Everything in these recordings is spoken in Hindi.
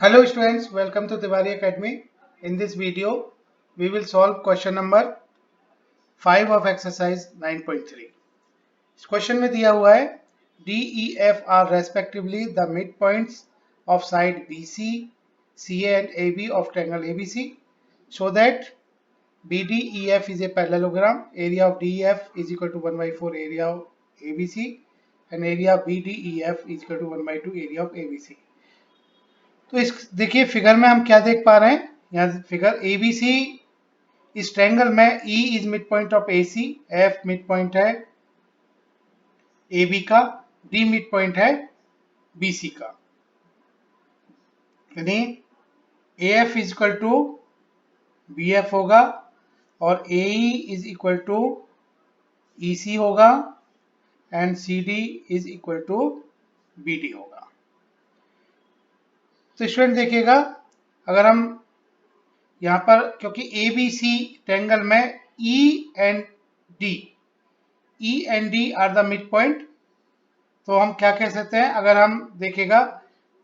Hello students, welcome to Tiwari Academy. In this video, we will solve question number 5 of exercise 9.3. इस क्वेश्चन में दिया हुआ है D, E, F are respectively the midpoints of side BC, CA and AB of triangle ABC. So that BDEF is a parallelogram. Area of DEF is equal to 1 by 4 area of ABC and area of BDEF is equal to 1 by 2 area of ABC. तो इस देखिए फिगर में हम क्या देख पा रहे हैं, यहाँ फिगर ABC इस ट्रायंगल में E is mid point of AC, F mid point है AB का, D मिड पॉइंट है BC का, यानी AF is equal to BF होगा और AE is equal to EC होगा and CD is equal to BD होगा। तो स्टूडेंट देखिएगा, अगर हम यहाँ पर क्योंकि ABC ट्रायंगल में E and D are the mid point, तो हम क्या कह सकते हैं, अगर हम देखिएगा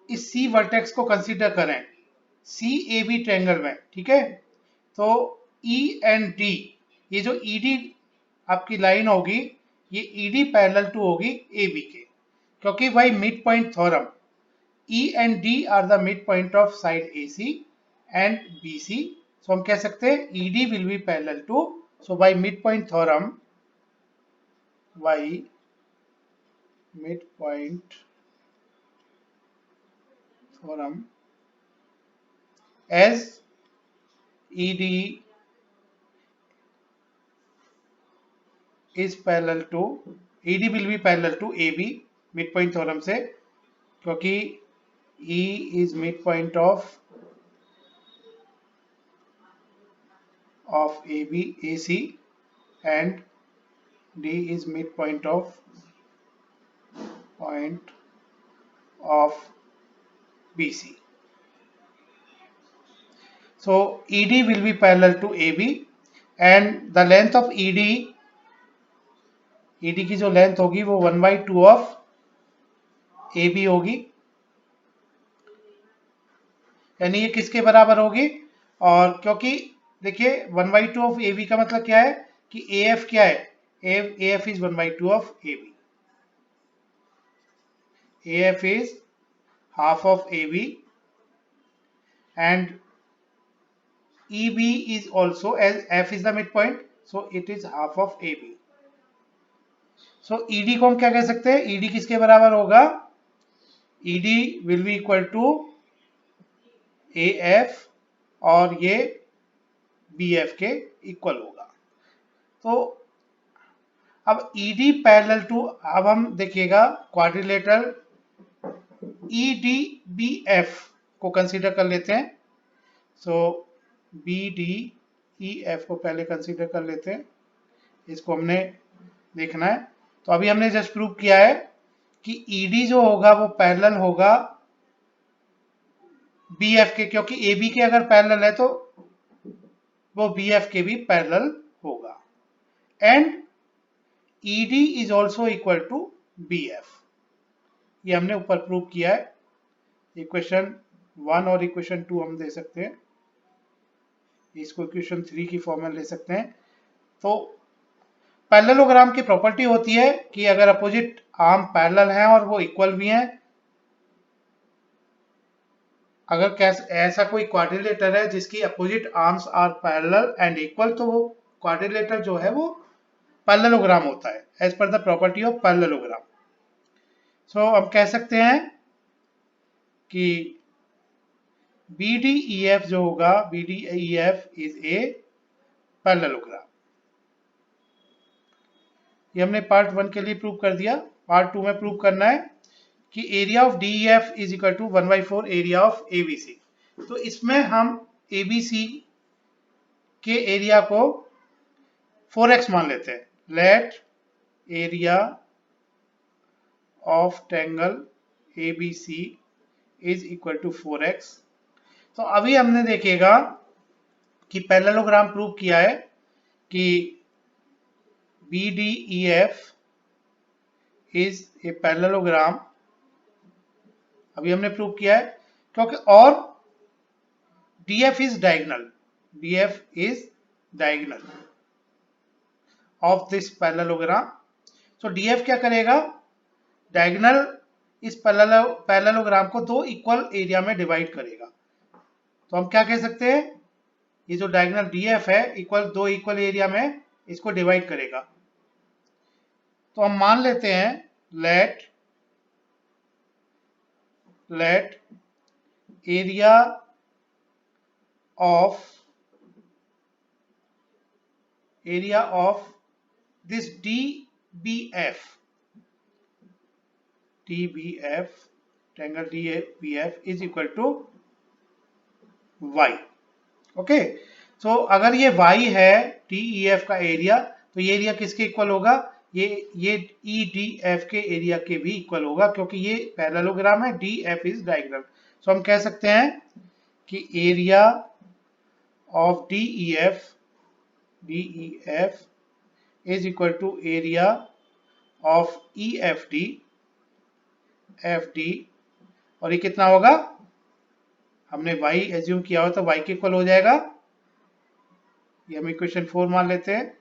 इस C वर्टेक्स को कंसीडर करें CAB ट्रायंगल में, ठीक है, तो E एंड D, ये जो ED आपकी लाइन होगी, ये ED पैरेलल टू होगी AB के, क्योंकि भाई mid point theorem E and D are the midpoint of side AC and BC. So हम कह सकते हैं ED will be parallel to. So by midpoint theorem, as ED is parallel to, ED will be parallel to AB midpoint theorem से, क्योंकि E is midpoint of AB AC and D is midpoint of BC. So ED will be parallel to AB and the length of ED की जो लेंथ होगी वो 1/2 ऑफ AB होगी, यानी ये किसके बराबर होगी, और क्योंकि देखिए 1/2 ऑफ AB का मतलब क्या है कि AF क्या है, AF is 1/2 of AB, AF is half of AB and EB is also, as F is the midpoint, so it is half of AB. So ED को हम क्या कह सकते हैं, ED किसके बराबर होगा, ED will be equal to AF और ये BF के इक्वल होगा। तो अब ED पैरेलल टू, अब हम देखिएगा क्वाड्रिलेटरल EDBF को कंसीडर कर लेते हैं। सो BDEF को पहले कंसीडर कर लेते हैं, इसको हमने देखना है। तो अभी हमने जस्ट प्रूव किया है कि ED जो होगा वो पैरेलल होगा BF के, क्योंकि AB के अगर पैरेलल है तो वो BF के भी पैरेलल होगा and ED is also equal to BF। ये हमने ऊपर प्रूव किया है, इक्वेशन 1 और इक्वेशन 2 हम दे सकते हैं, इसको इक्वेशन 3 की फॉर्म में ले सकते हैं। तो पैरेललोग्राम की प्रॉपर्टी होती है कि अगर अपोजिट आर्म पैरेलल हैं और वो इक्वल भी हैं, अगर ऐसा कोई क्वाड्रिलेटर है जिसकी opposite arms are parallel and equal, तो वो क्वाड्रिलेटर जो है वो पैरेललोग्राम होता है as per the property of parallelogram. So हम कह सकते हैं कि BDEF जो होगा, BDEF इज ए पैरेललोग्राम। ये हमने पार्ट 1 के लिए प्रूव कर दिया। पार्ट 2 में प्रूव करना है कि area of DEF is equal to 1/4 area of ABC। तो इसमें हम ABC के एरिया को 4x मान लेते हैं। Let area of triangle ABC is equal to 4x। तो अभी हमने देखिएगा कि पैरेललोग्राम प्रूव किया है कि BDEF इज ए पैरेललोग्राम। अभी हमने प्रूव किया है क्योंकि और DF is diagonal, DF is diagonal of this parallelogram. So DF क्या करेगा, डायगोनल इस पैरेललोग्राम को दो इक्वल एरिया में डिवाइड करेगा। तो हम क्या कह सकते हैं, ये जो डायगोनल DF है दो इक्वल एरिया में इसको डिवाइड करेगा। तो हम मान लेते हैं let area of this DBF triangle DBF is equal to y। Okay, so अगर ये y है DEF का एरिया, तो ये एरिया किसके इक्वल होगा, ये EDF के एरिया के भी इक्वल होगा, क्योंकि ये पैरेललोग्राम है, DF इज डायगोनल। सो हम कह सकते हैं कि area of DEF is equal to area of EFD, और ये कितना होगा, हमने y एज्यूम किया हो तो y के इक्वल हो जाएगा। ये हम इक्वेशन 4 मान लेते हैं,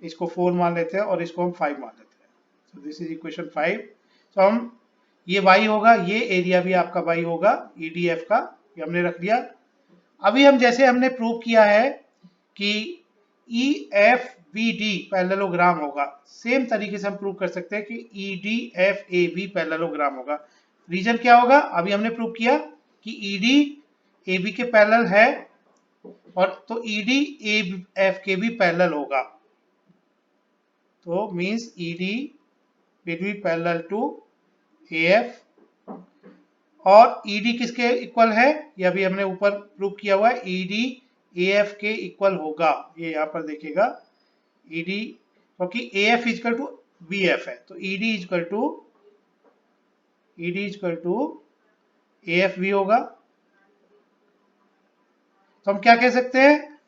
इसको 4 मान लेते हैं और इसको हम 5 मान लेते हैं। So this is equation 5। तो हम ये y होगा, ये एरिया भी आपका y होगा EDF का, ये हमने रख दिया। अभी हम जैसे हमने प्रूव किया है कि EFBD पैरेललोग्राम होगा, सेम तरीके से हम प्रूव कर सकते हैं कि EDFAB पैरेललोग्राम होगा। रीजन क्या होगा, अभी हमने प्रूव किया कि ED AB के पैरेलल है, और तो EDF के भी पैरेलल होगा, तो means ED will be parallel to AF, और ED किसके इक्वल है, ये अभी हमने ऊपर प्रूव किया हुआ है, ED AF के इक्वल होगा। ये यहाँ पर देखिएगा ED, क्योंकि AF इक्वल टू BF है, तो ED इक्वल टू AF भी होगा। तो हम क्या कह सकते हैं,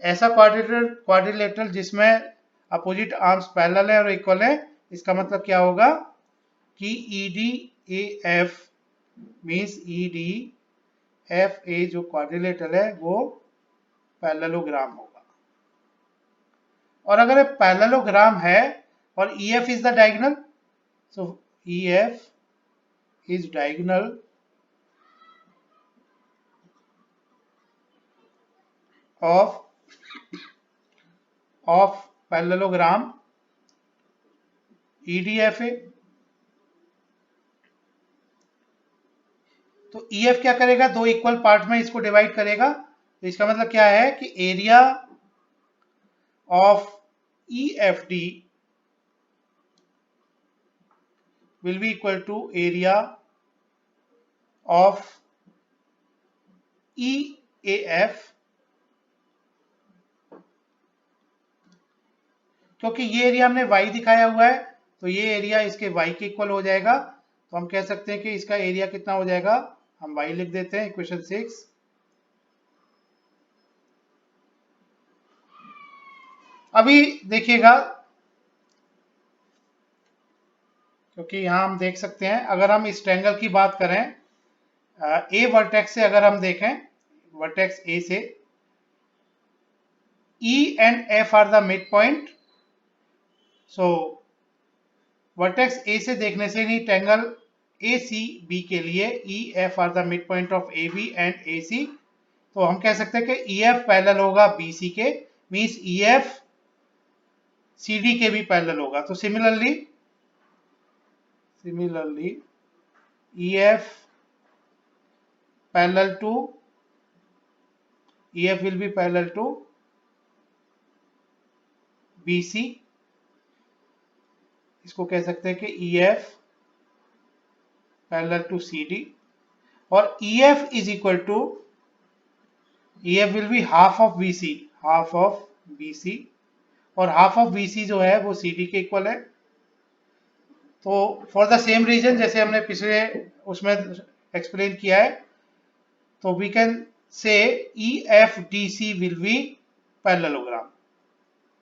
ऐसा क्वाड्रिलेटरल जिसमें अपोजिट आर्म्स पैरेलल है और इक्वल है, इसका मतलब क्या होगा कि EDAF मींस EDFA जो क्वाड्रिलेटरल है वो पैरेललोग्राम होगा। और अगर पैरेललोग्राम है और EF is the diagonal, so EF is diagonal of parallelogram EDFA, तो EF क्या करेगा, दो इक्वल पार्ट में इसको डिवाइड करेगा। तो इसका मतलब क्या है कि area of EFD will be equal to area of EAF, क्योंकि ये एरिया हमने y दिखाया हुआ है, तो ये एरिया इसके y के इक्वल हो जाएगा। तो हम कह सकते हैं कि इसका एरिया कितना हो जाएगा, हम y लिख देते हैं इक्वेशन 6। अभी देखिएगा, क्योंकि यहां हम देख सकते हैं, अगर हम इस ट्रायंगल की बात करें, ए वर्टेक्स से अगर हम देखें, वर्टेक्स ए से E and F are the mid point. So vertex A से देखने से नहीं, ट्रायंगल ACB के लिए EF are the mid point of AB and AC, तो हम कह सकते हैं कि EF पैरेलल होगा BC के, मींस EF CD के भी पैरेलल होगा। तो similarly EF parallel to EF will be parallel to BC, इसको कह सकते हैं कि EF parallel to CD, और EF is equal to EF will be half of BC, और हाफ ऑफ BC जो है वो CD के इक्वल है। तो फॉर द सेम रीजन जैसे हमने पिछले उसमें एक्सप्लेन किया है, तो we can say EFDC will be parallelogram,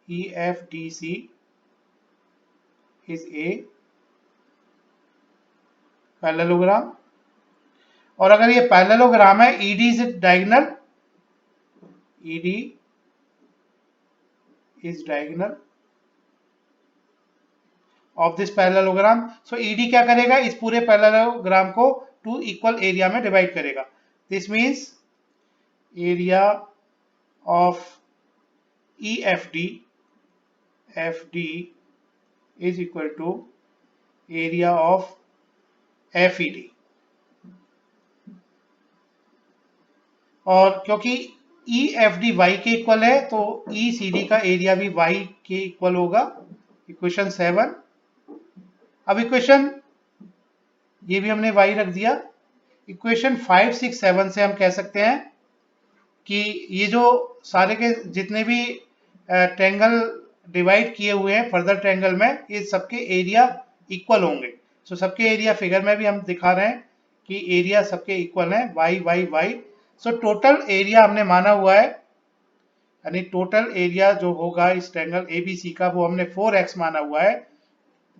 EFDC is a parallelogram, और अगर ये पैरेललोग्राम है, ED is diagonal, ED is diagonal of this parallelogram. So ED क्या करेगा, इस पूरे पैरेललोग्राम को 2 इक्वल एरिया में डिवाइड करेगा। This means area of EFD FD is equal to area of FED। और क्योंकि EFD y के इक्वल है तो ECD का एरिया भी y के इक्वल होगा। इक्वेशन 7। अब इक्वेशन ये भी हमने y रख दिया। इक्वेशन 5, 6, 7 से हम कह सकते हैं कि ये जो सारे के जितने भी ट्रायंगल डिवाइड किए हुए हैं फर्दर ट्रायंगल में, ये सबके एरिया इक्वल होंगे। सो सबके एरिया फिगर में भी हम दिखा रहे हैं कि एरिया सबके इक्वल है, y y y। सो टोटल एरिया हमने माना हुआ है, यानी टोटल एरिया जो होगा इस ट्रायंगल ABC का वो हमने 4x माना हुआ है।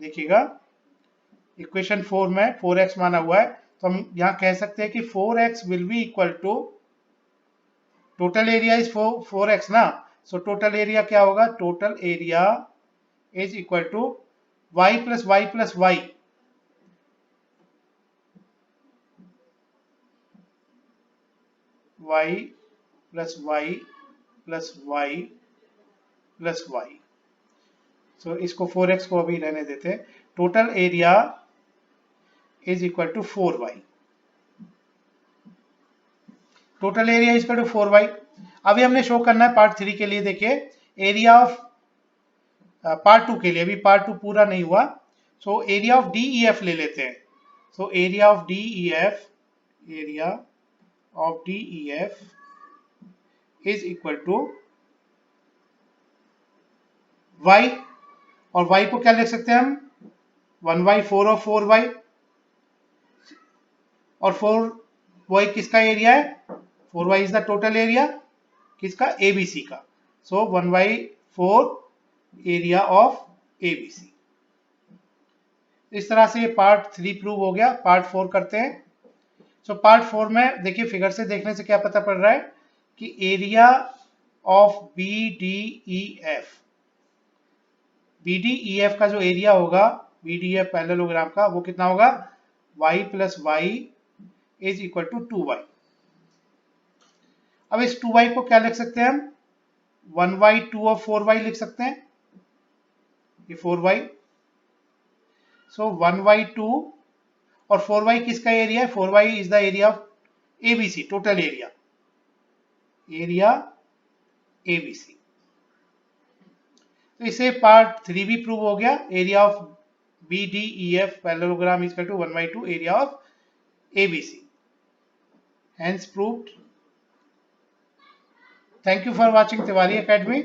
देखिएगा इक्वेशन 4 में 4x माना हुआ है, तो हम यहाँ कह सकते हैं कि 4x will be equal to, total area is 4x ना, सो टोटल एरिया क्या होगा, total area is equal to y plus y plus y, y plus y plus y plus y। So इसको 4x को अभी रहने देते हैं। Total area is equal to 4y, total area is equal to 4y। अभी हमने शो करना है पार्ट 3 के लिए। देखिए एरिया ऑफ पार्ट 2 के लिए, अभी पार्ट 2 पूरा नहीं हुआ। सो एरिया ऑफ DEF ले लेते हैं। So area of DEF, area of DEF is equal to y, और y को क्या लिख सकते हैं हम, 1/4 और 4y, और 4y किसका एरिया है, 4y is the total area किसका, ABC का। सो 1/4 एरिया ऑफ ABC। इस तरह से ये पार्ट 3 प्रूव हो गया। पार्ट 4 करते हैं। सो पार्ट 4 में देखिए फिगर से देखने से क्या पता पड़ रहा है कि एरिया ऑफ BDEF, BDEF का जो एरिया होगा BDEF पैरेललोग्राम का, वो कितना होगा, y plus y is equal to 2y। अब इस 2y को क्या लिख सकते हैं हम, 1/2 और 4y लिख सकते हैं, ये 4y। सो 1/2 और 4y किसका एरिया है, 4y is the area of ABC, total area, area ABC। तो इसे पार्ट 3 भी प्रूव हो गया। Area of BDEF parallelogram is equal to 1/2 area of ABC, hence proved। Thank you for watching Tiwari Academy.